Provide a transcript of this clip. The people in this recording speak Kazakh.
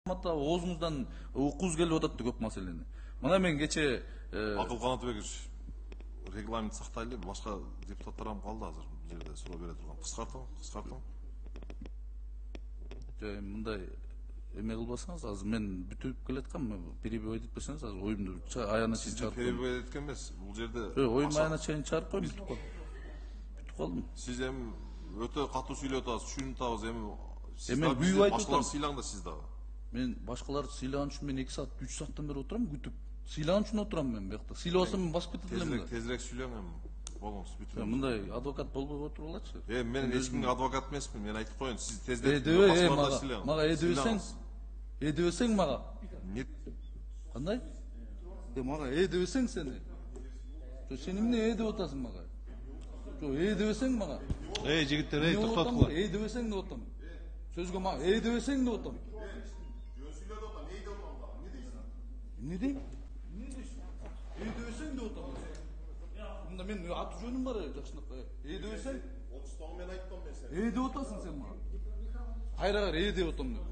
Hatta oğuzumuzdan okuz келип атат көп маселени. Мына мен кече Акыл Канатбекович, регламент сактайлы, башка депутаттар ham калды азыр бул жерде суроо бере турган. Кыскартың. мындай эме кылбасаңыз, азыр мен бүтүп келаткам, перебивать этпесеңиз, азыр оюмду аяна чейин чыгарып коем. Перебивать эткен эмес, бул жерде Оюм аяна чейин чыгарып коем, бүтүп калдым. сиз эми өтө катуу сүйлөп атасыз, түшүнүп атабыз, эми мен күйүп айтып башкалар атам. сыйлаң да сиз дагы. Мен башкаларды сыйлаган үчүн мен 2 саат, 3 сааттан бери отурам, күтүп. Сыйлаган үчүн отурам мен бuyакта. Сыйлабасам мен басып кетет элем да. Тезирээк сүйлөң эми. Болуңуз, бүтүн. Мындай адвокат болбой отуруп алачы. Мен эч кимге адвокат эмесмин, мен айтып коеюн, сиз тездетип Эдебей, мага эдебесең мага. Нет. Кандай? Мага эдебесең сени. Сен эмне эдеп атасың мага? Эдебесең мага. Жигиттер, токтоткула. Эдебесең деп атам. Сөзгө мага эдебесең деп атам. Эмне дейм? Эдебесең деп атам. Мында мен аты жөнүм бар, жакшынакай. Эдебесең? 30 мен айттым мен сени. Эдеп атасың сен мага. Кайра эдеп атам деп.